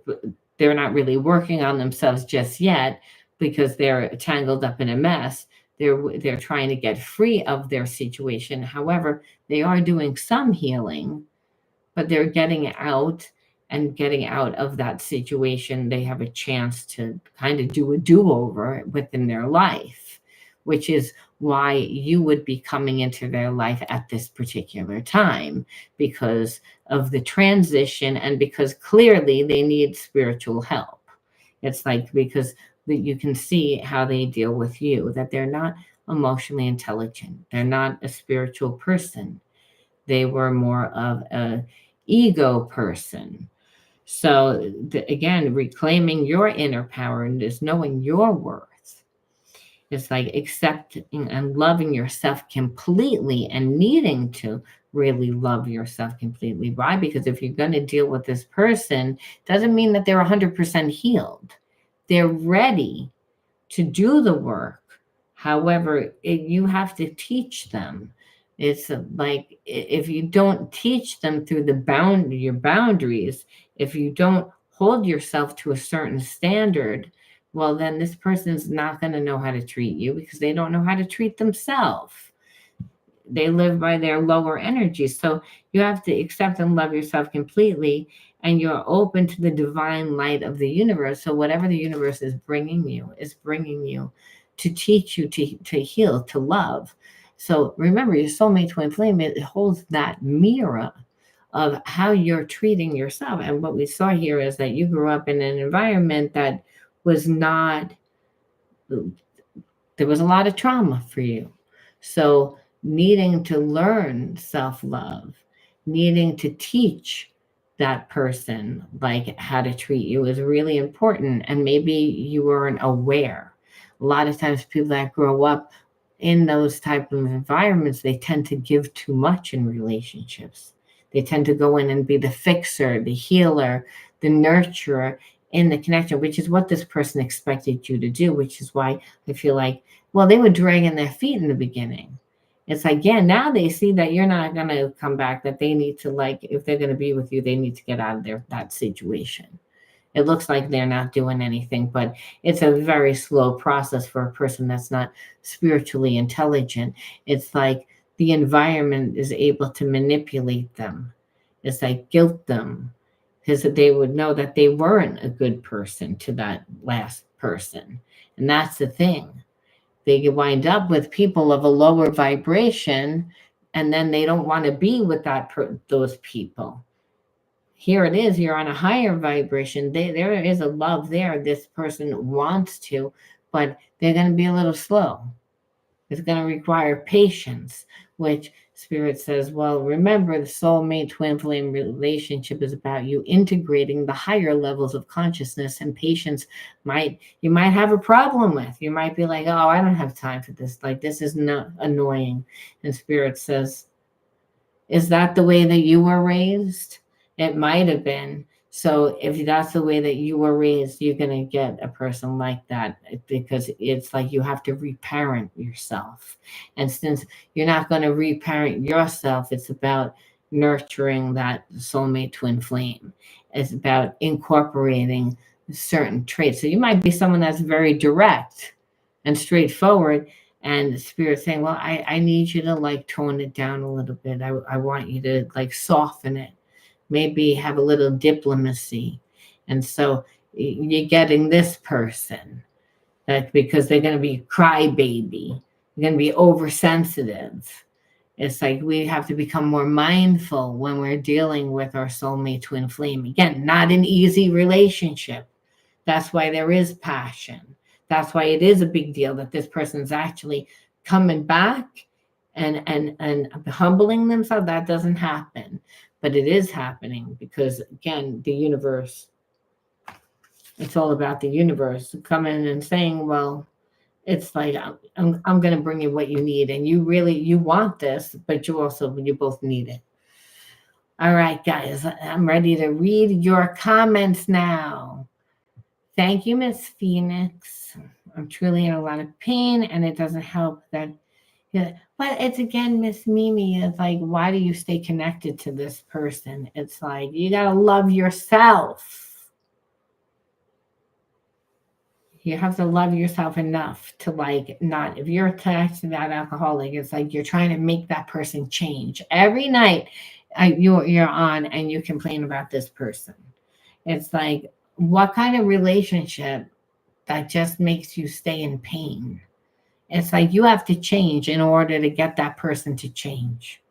they're not really working on themselves just yet, because they're tangled up in a mess. They're trying to get free of their situation. However, they are doing some healing, but they're getting out, and getting out of that situation, they have a chance to kind of do a do-over within their life, which is why you would be coming into their life at this particular time, because of the transition, and because clearly they need spiritual help. It's like, because you can see how they deal with you, that they're not emotionally intelligent, they're not a spiritual person, they were more of a ego person. So again, reclaiming your inner power and just knowing your worth. It's like accepting and loving yourself completely, and needing to really love yourself completely. Why? Because if you're going to deal with this person, doesn't mean that they're 100% healed. They're ready to do the work. However, you have to teach them. It's like, if you don't teach them through your boundaries, if you don't hold yourself to a certain standard, well, then this person's not going to know how to treat you, because they don't know how to treat themselves. They live by their lower energies. So you have to accept and love yourself completely, and you're open to the divine light of the universe. So whatever the universe is bringing you to teach you to heal, to love. So remember, your soulmate twin flame, it holds that mirror of how you're treating yourself. And what we saw here is that you grew up in an environment that was not, there was a lot of trauma for you. So needing to learn self-love, needing to teach that person like how to treat you is really important. And maybe you weren't aware. A lot of times people that grow up in those type of environments, they tend to give too much in relationships. They tend to go in and be the fixer, the healer, the nurturer in the connection, which is what this person expected you to do, which is why I feel like, well, they were dragging their feet in the beginning. It's like, yeah, now they see that you're not going to come back, that they need to, like, if they're going to be with you, they need to get out of that situation. It looks like they're not doing anything, but it's a very slow process for a person that's not spiritually intelligent. It's like the environment is able to manipulate them. It's like guilt them, because they would know that they weren't a good person to that last person. And that's the thing. They could wind up with people of a lower vibration, and then they don't want to be with those people. Here it is, you're on a higher vibration. There is a love there. This person wants to, but they're going to be a little slow. It's going to require patience, which Spirit says, well, remember, the soulmate twin flame relationship is about you integrating the higher levels of consciousness, and patience you might have a problem with. You might be like, oh, I don't have time for this. Like, this is not annoying. And Spirit says, is that the way that you were raised? It might have been. So if that's the way that you were raised, you're going to get a person like that, because it's like you have to reparent yourself. And since you're not going to reparent yourself, it's about nurturing that soulmate twin flame. It's about incorporating certain traits. So you might be someone that's very direct and straightforward, and the Spirit saying, well, I need you to like tone it down a little bit. I want you to like soften it. Maybe have a little diplomacy. And so you're getting this person that because they're going to be crybaby, they're going to be oversensitive. It's like we have to become more mindful when we're dealing with our soulmate twin flame. Again, not an easy relationship. That's why there is passion. That's why it is a big deal that this person's actually coming back and humbling themselves. That doesn't happen. But it is happening because, again, the universe, it's all about the universe coming and saying, well, it's like, I'm going to bring you what you need. And you want this, but you both need it. All right, guys, I'm ready to read your comments now. Thank you, Miss Phoenix. I'm truly in a lot of pain, and it doesn't help that. Yeah, but it's again, Miss Mimi, it's like, why do you stay connected to this person? It's like, you got to love yourself. You have to love yourself enough to like not, if you're attached to that alcoholic, it's like you're trying to make that person change. Every night you're on and you complain about this person. It's like, what kind of relationship that just makes you stay in pain? It's like you have to change in order to get that person to change.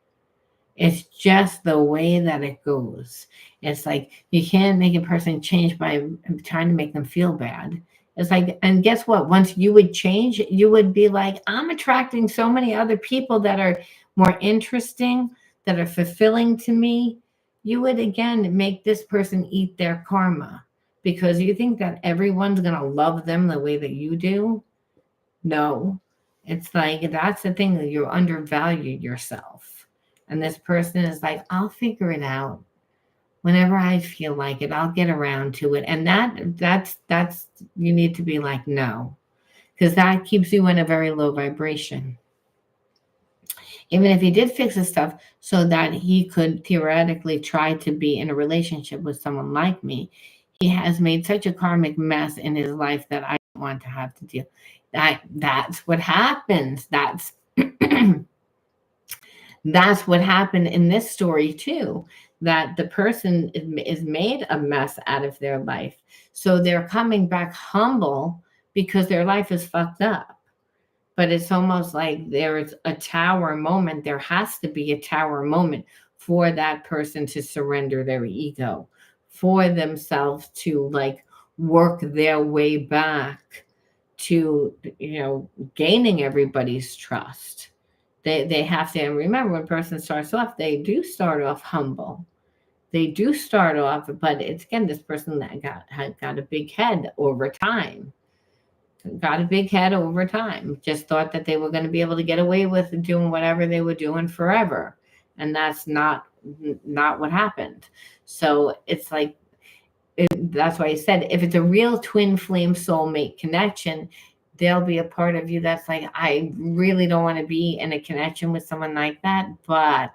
It's just the way that it goes. It's like you can't make a person change by trying to make them feel bad. It's like, and guess what? Once you would change, you would be like, I'm attracting so many other people that are more interesting, that are fulfilling to me. You would, again, make this person eat their karma because you think that everyone's going to love them the way that you do. No. It's like, that's the thing, that you undervalue yourself. And this person is like, I'll figure it out. Whenever I feel like it, I'll get around to it. And that's you need to be like, no. Because that keeps you in a very low vibration. Even if he did fix his stuff so that he could theoretically try to be in a relationship with someone like me, he has made such a karmic mess in his life that I don't want to have to deal. That's what happens. That's what happened in this story too, that the person is made a mess out of their life. So they're coming back humble because their life is fucked up. But it's almost like there's a tower moment. There has to be a tower moment for that person to surrender their ego, for themselves to like work their way back to, gaining everybody's trust. They have to, and remember, when a person starts off, they do start off humble. They do start off, but it's, again, this person that got a big head over time. Just thought that they were going to be able to get away with doing whatever they were doing forever. And that's not what happened. So it's like, that's why I said, if it's a real twin flame soulmate connection, there'll be a part of you that's like, I really don't want to be in a connection with someone like that. But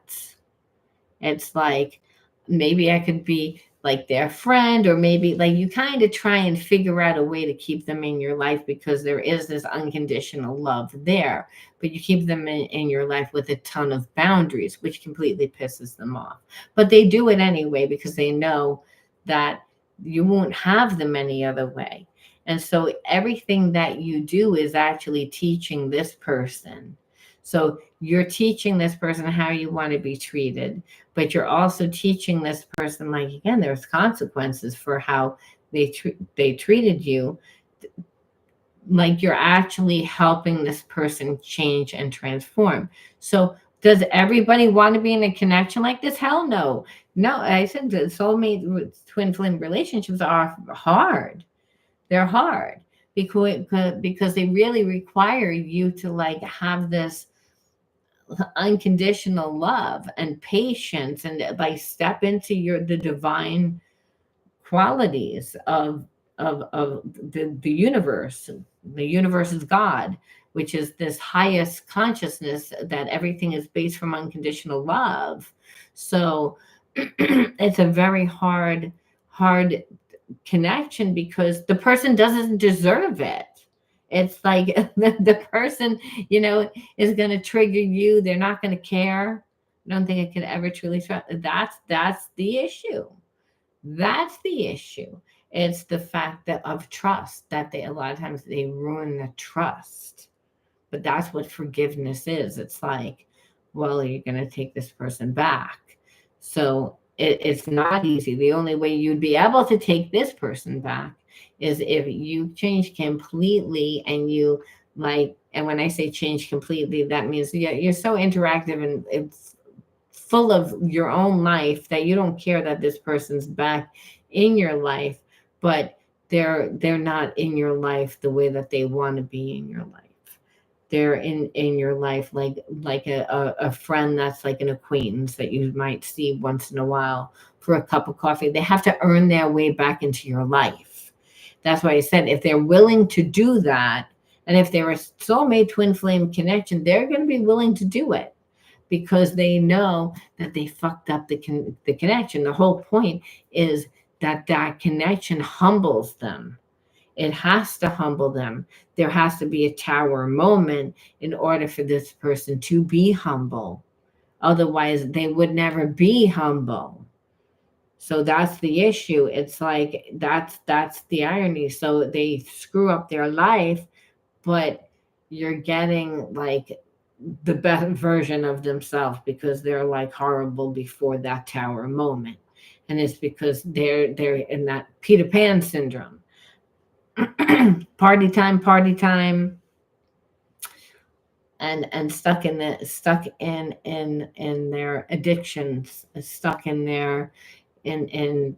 it's like, maybe I could be like their friend, or maybe like you kind of try and figure out a way to keep them in your life because there is this unconditional love there, but you keep them in your life with a ton of boundaries, which completely pisses them off. But they do it anyway because they know that you won't have them any other way. And so everything that you do is actually teaching this person. So you're teaching this person how you want to be treated, but you're also teaching this person, like, again, there's consequences for how they treated you. Like, you're actually helping this person change and transform. So does everybody want to be in a connection like this? Hell no. No, I said the soulmate twin flame relationships are hard. They're hard because they really require you to like have this unconditional love and patience, and like step into the divine qualities of the universe. The universe is God, which is this highest consciousness, that everything is based from unconditional love. So it's a very hard connection because the person doesn't deserve it. It's like the person, is going to trigger you. They're not going to care. I don't think it could ever truly trust. That's the issue. That's the issue. It's the fact that of trust, that a lot of times they ruin the trust. But that's what forgiveness is. It's like, well, you're going to take this person back. So it's not easy. The only way you'd be able to take this person back is if you change completely, and you like, and when I say change completely, that means you're so interactive and it's full of your own life that you don't care that this person's back in your life, but they're not in your life the way that they want to be in your life. They're in your life like a friend that's like an acquaintance that you might see once in a while for a cup of coffee. They have to earn their way back into your life. That's why I said if they're willing to do that, and if they're a soulmate twin flame connection, they're going to be willing to do it because they know that they fucked up the connection. The whole point is that connection humbles them. It has to humble them. There has to be a tower moment in order for this person to be humble. Otherwise, they would never be humble. So that's the issue. It's like that's the irony. So they screw up their life, but you're getting like the best version of themselves because they're like horrible before that tower moment. And it's because they're in that Peter Pan syndrome. party time, and stuck in their addictions, stuck in their in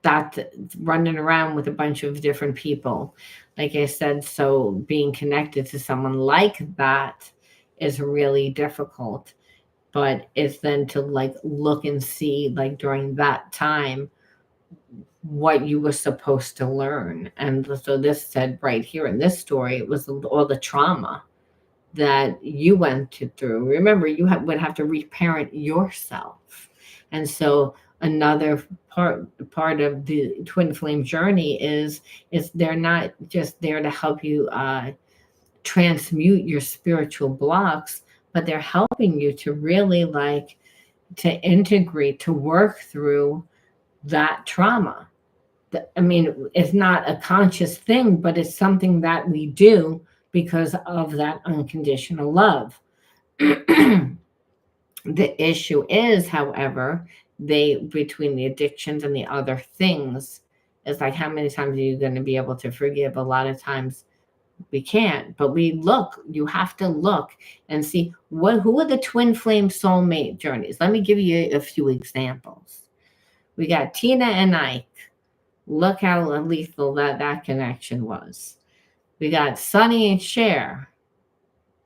that, running around with a bunch of different people, like I said. So being connected to someone like that is really difficult, but it's then to like look and see, like, during that time, what you were supposed to learn. And so this said right here in this story, it was all the trauma that you went through. Remember, you would have to reparent yourself. And so another part of the twin flame journey is they're not just there to help you transmute your spiritual blocks, but they're helping you to really like to integrate, to work through that trauma. I mean, it's not a conscious thing, but it's something that we do because of that unconditional love. The issue is, however, between the addictions and the other things, is like, how many times are you going to be able to forgive? A lot of times we can't, but you have to look and see who are the twin flame soulmate journeys. Let me give you a few examples. We got Tina and Ike. Look how lethal that connection was. We got Sonny and Cher.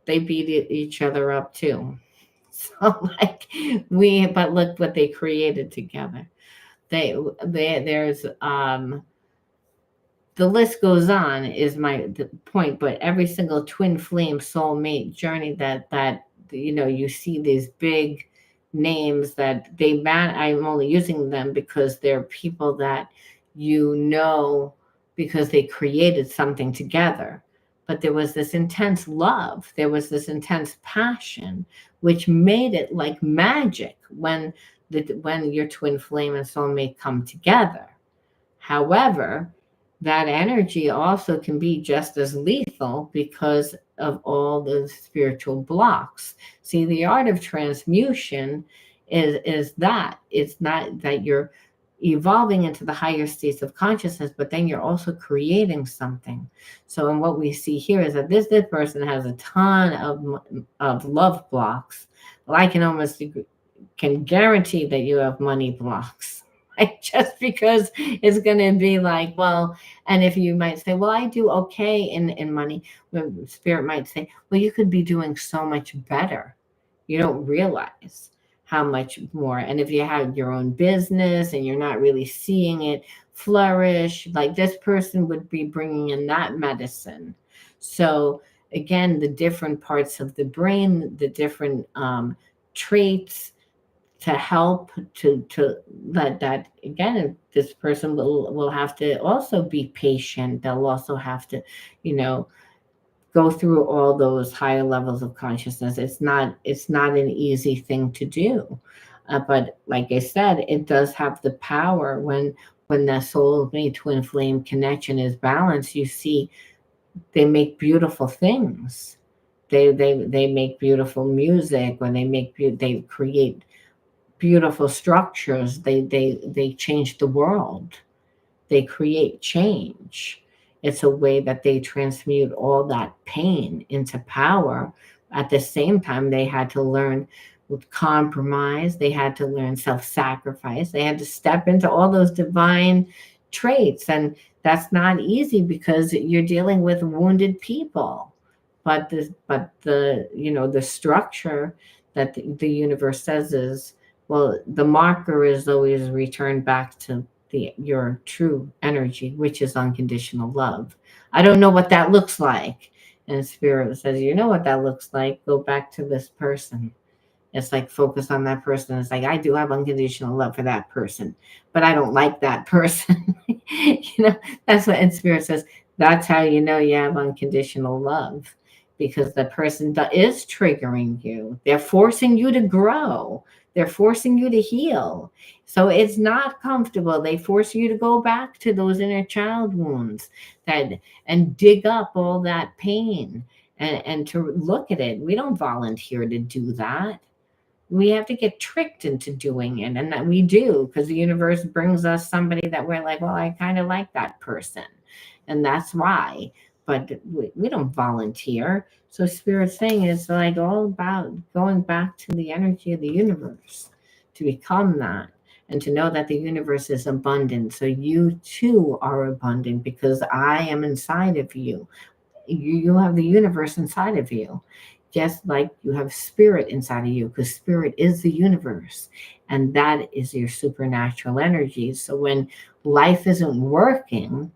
They beat each other up too. So like but look what they created together. There's the list goes on, is the point, but every single twin flame soulmate journey that you see these big names that I'm only using them because they're people that because they created something together. But there was this intense love, there was this intense passion, which made it like magic when when your twin flame and soulmate come together. However, that energy also can be just as lethal because of all the spiritual blocks. See, the art of transmutation is that it's not that you're evolving into the higher states of consciousness, but then you're also creating something. So, and what we see here is that this person has a ton of love blocks. Well, I can almost can guarantee that you have money blocks. Like, just because it's going to be like, well, and if you might say, well, I do okay in money, spirit might say, well, you could be doing so much better. You don't realize how much more. And if you have your own business and you're not really seeing it flourish, like this person would be bringing in that medicine. So again, the different parts of the brain, the different traits to help to let that, again, this person will have to also be patient. They'll also have to, you know, go through all those higher levels of consciousness. It's not an easy thing to do, but like I said, it does have the power when the soulmate twin flame connection is balanced. You see, they make beautiful things. They make beautiful music, or they create beautiful structures. They change the world. They create change. It's a way that they transmute all that pain into power. At the same time, they had to learn with compromise. They had to learn self-sacrifice. They had to step into all those divine traits. And that's not easy because you're dealing with wounded people. But the structure that the universe says is, well, the marker is always returned back to your true energy, which is unconditional love. I don't know what that looks like. And spirit says, you know what that looks like? Go back to this person. It's like, focus on that person. It's like, I do have unconditional love for that person, but I don't like that person. That's what, and spirit says, that's how you know you have unconditional love, because the person is triggering you. They're forcing you to grow. They're forcing you to heal. So it's not comfortable. They force you to go back to those inner child wounds and dig up all that pain and to look at it. We don't volunteer to do that. We have to get tricked into doing it, and that we do, because the universe brings us somebody that we're like, well, I kind of like that person, and that's why. But we don't volunteer. So spirit saying is like all about going back to the energy of the universe, to become that, and to know that the universe is abundant. So you too are abundant, because I am inside of you. You have the universe inside of you, just like you have spirit inside of you, because spirit is the universe, and that is your supernatural energy. So when life isn't working,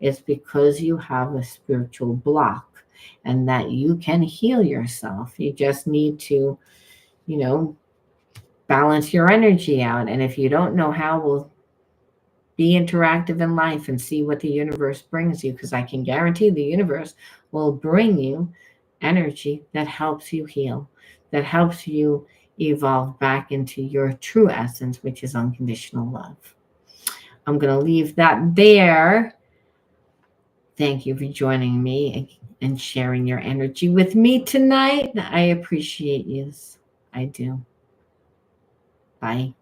it's because you have a spiritual block, and that you can heal yourself. You just need to, balance your energy out. And if you don't know how, we'll be interactive in life and see what the universe brings you, because I can guarantee the universe will bring you energy that helps you heal, that helps you evolve back into your true essence, which is unconditional love. I'm going to leave that there. Thank you for joining me and sharing your energy with me tonight. I appreciate you. I do. Bye.